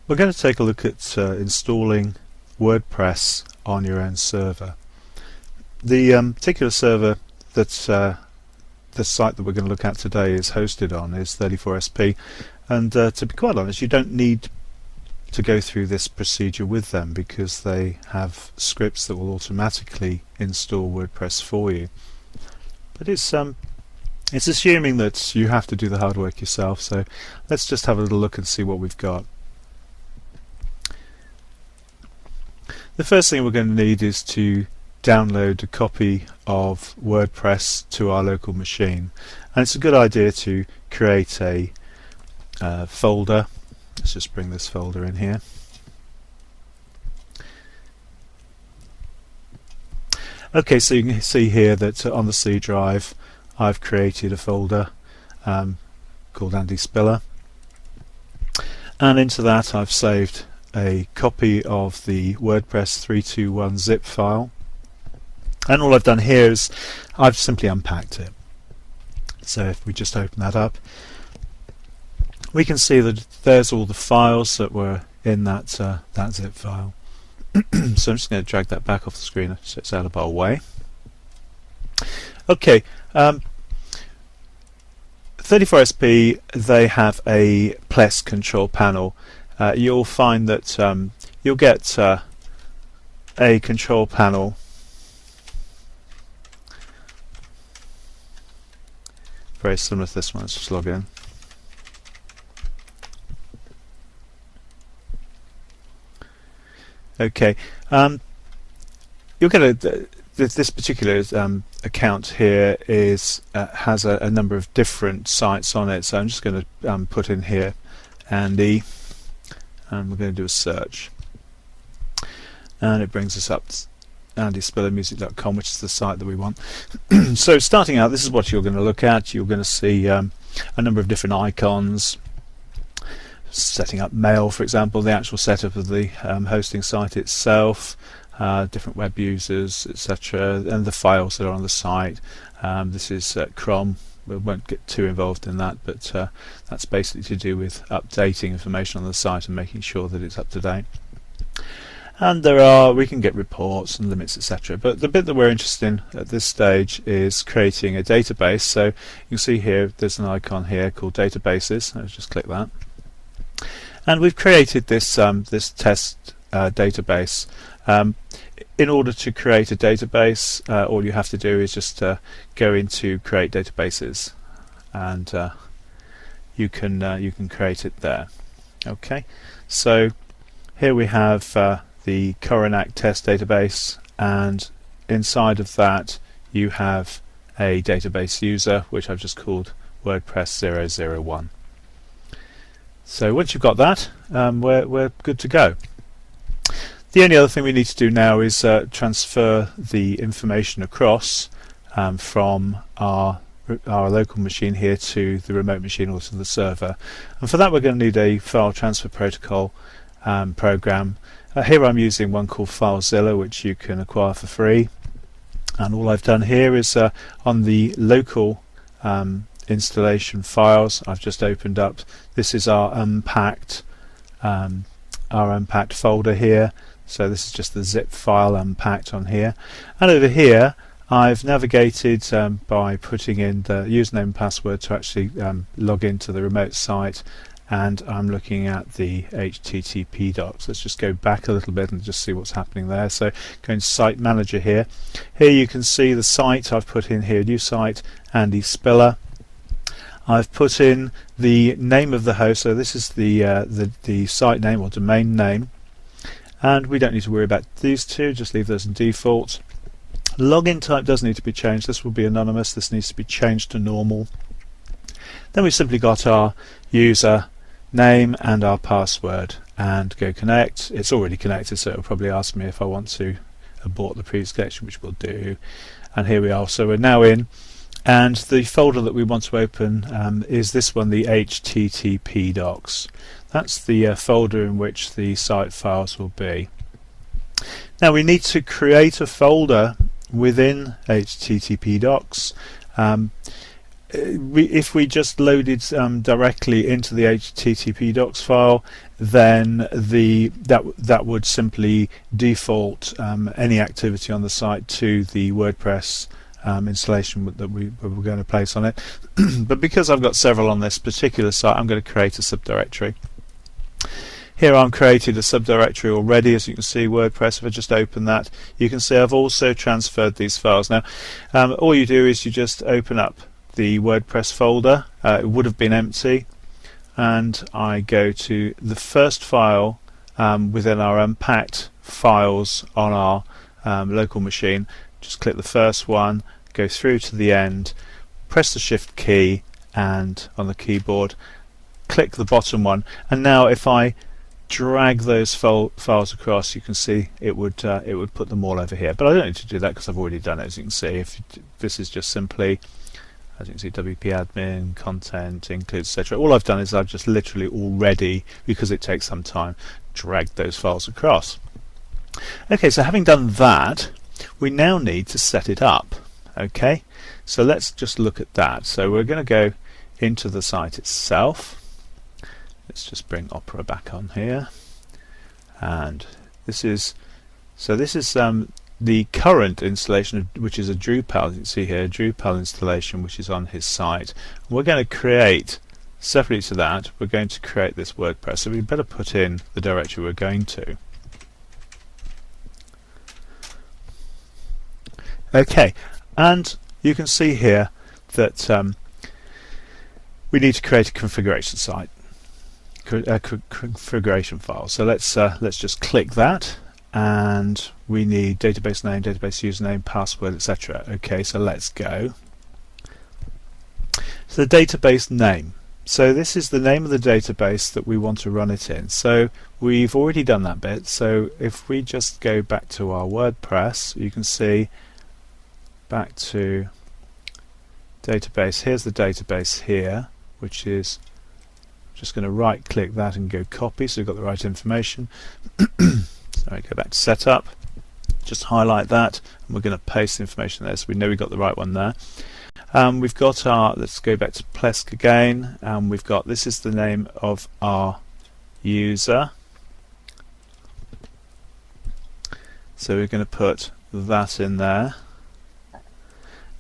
We're going to take a look at installing WordPress on your own server. The particular server that the site that we're going to look at today is hosted on is 34SP, and to be quite honest, you don't need to go through this procedure with them because they have scripts that will automatically install WordPress for you. But it's assuming that you have to do the hard work yourself, so let's just have a little look and see what we've got. The first thing we're going to need is to download a copy of WordPress to our local machine, and it's a good idea to create a folder. Let's just bring this folder in here. Okay, so you can see here that on the C drive I've created a folder called Andy Spiller, and into that I've saved a copy of the WordPress 321 zip file, and all I've done here is I've simply unpacked it. So if we just open that up, we can see that there's all the files that were in that zip file. So I'm just going to drag that back off the screen so it's out of our way. Okay, 34SP, they have a PLES control panel. You'll find that you'll get a control panel very similar to this one. Let's just log in. Okay, you'll get this particular account here is has a number of different sites on it, so I'm just going to put in here Andy, and we're going to do a search, and it brings us up andyspillermusic.com, which is the site that we want. So starting out, this is what you're going to look at. You're going to see a number of different icons, setting up mail, for example, the actual setup of the hosting site itself, different web users, etc., and the files that are on the site. This is Chrome. We won't get too involved in that, but that's basically to do with updating information on the site and making sure that it's up to date. And we can get reports and limits, etc. But the bit that we're interested in at this stage is creating a database. So you can see here there's an icon here called databases. Let's just click that. And we've created this this test database. In order to create a database, all you have to do is just go into Create Databases, and you can create it there. Okay, so here we have the Coronac test database, and inside of that you have a database user, which I've just called WordPress 001. So once you've got that, we're good to go. The only other thing we need to do now is transfer the information across from our local machine here to the remote machine or to the server. And for that we're going to need a file transfer protocol program. Here I'm using one called FileZilla, which you can acquire for free. And all I've done here is on the local installation files, I've just opened up, this is our unpacked folder here. So this is just the zip file unpacked on here, and over here I've navigated by putting in the username and password to actually log into the remote site, and I'm looking at the HTTP docs. Let's just go back a little bit and just see what's happening there. So going to Site Manager here. Here you can see the site. I've put in here new site, Andy Spiller. I've put in the name of the host, so this is the site name or domain name, and we don't need to worry about these two, just leave those in default. Login type does need to be changed. This will be anonymous. This needs to be changed to normal. Then we've simply got our user name and our password, and go connect. It's already connected, so it'll probably ask me if I want to abort the previous connection, which we'll do. And here we are. So we're now in. And the folder that we want to open is this one, the HTTP docs. That's the folder in which the site files will be. Now we need to create a folder within HTTP docs. if we just loaded directly into the HTTP docs file, then that would simply default any activity on the site to the WordPress installation that we were going to place on it. But because I've got several on this particular site, I'm going to create a subdirectory. Here I'm created a subdirectory already, as you can see, WordPress. If I just open that, you can see I've also transferred these files. Now, all you do is you just open up the WordPress folder. It would have been empty, and I go to the first file within our unpacked files on our local machine. Just click the first one, go through to the end, press the Shift key, and on the keyboard click the bottom one. And now if I drag those files across, you can see it would put them all over here. But I don't need to do that because I've already done it. As you can see, this is just simply, as you can see, WP admin, content, includes, etc. All I've done is I've just literally already, because it takes some time, dragged those files across. Okay, so having done that, we now need to set it up. Okay, so let's just look at that. So we're going to go into the site itself. Let's just bring Opera back on here, and this is the current installation, which is a Drupal. You can see here, Drupal installation, which is on his site. We're going to create, separately to that, we're going to create this WordPress. So we better put in the directory we're going to. Okay, and you can see here that we need to create a configuration site, configuration file. So let's just click that, and we need database name, database username, password, etc. Okay, so let's go. So the database name. So this is the name of the database that we want to run it in. So we've already done that bit. So if we just go back to our WordPress, you can see back to database. Here's the database here, which is just going to right click that and go copy, so we've got the right information. So I go back to setup, just highlight that, and we're going to paste the information there so we know we've got the right one there. We've got our, let's go back to Plesk again, and we've got, this is the name of our user, so we're going to put that in there.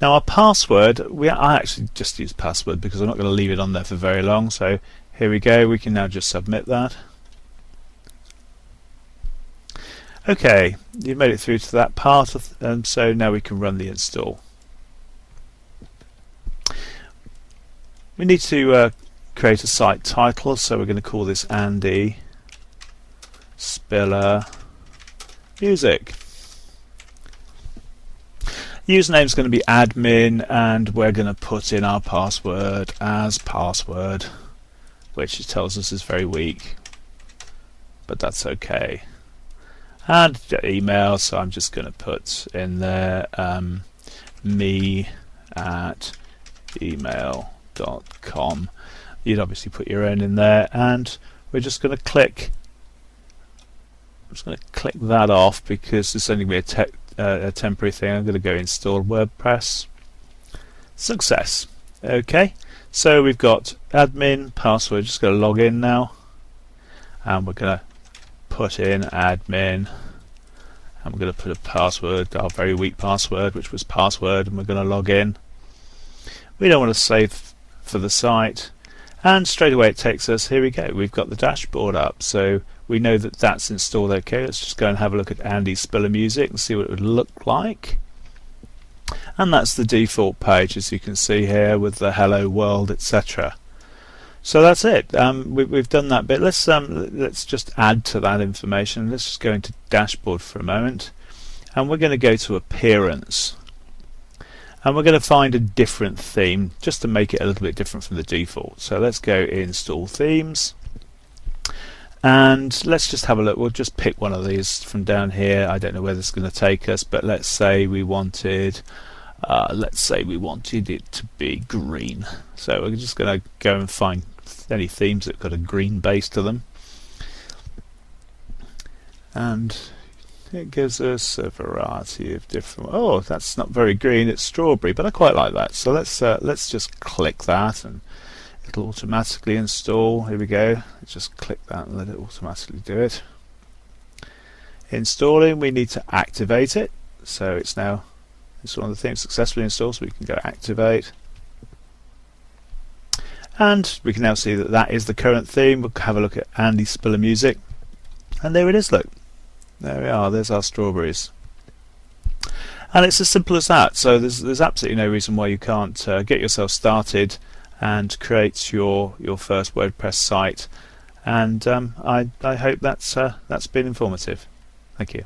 Now our password, I actually just use password because I'm not going to leave it on there for very long, so here we go, we can now just submit that. Okay, you've made it through to that part, and so now we can run the install. We need to create a site title, so we're going to call this Andy Spiller Music. Username is going to be admin, and we're going to put in our password as password, which it tells us is very weak, but that's okay. And email, so I'm just going to put in there me@email.com. You'd obviously put your own in there, and we're just going to click. I'm just going to click that off because it's only going to be a temporary thing. I'm going to go install WordPress. Success. Okay, so we've got admin, password. Just going to log in now, and we're going to put in admin, and we're going to put a password, our very weak password, which was password, and we're going to log in. We don't want to save for the site, and straight away it takes us, here we go, we've got the dashboard up, so we know that that's installed. Okay, let's just go and have a look at Andy Spiller Music and see what it would look like. And that's the default page, as you can see here, with the hello world, etc. So that's it. We've done that bit. Let's just add to that information. Let's just go into dashboard for a moment, and we're going to go to appearance, and we're going to find a different theme just to make it a little bit different from the default. So let's go install themes, and let's just have a look. We'll just pick one of these from down here. I don't know where this is going to take us, but let's say we wanted it to be green. So we're just going to go and find any themes that got a green base to them, and it gives us a variety of different. Oh, that's not very green, it's strawberry, but I quite like that. So let's just click that and it'll automatically install. Here we go. Just click that and let it automatically do it. Installing, we need to activate it. So it's one of the things successfully installed, so we can go activate. And we can now see that that is the current theme. We'll have a look at Andy Spiller Music. And there it is, look. There we are, there's our strawberries. And it's as simple as that. So there's absolutely no reason why you can't get yourself started and create your first WordPress site. And I hope that's been informative. Thank you.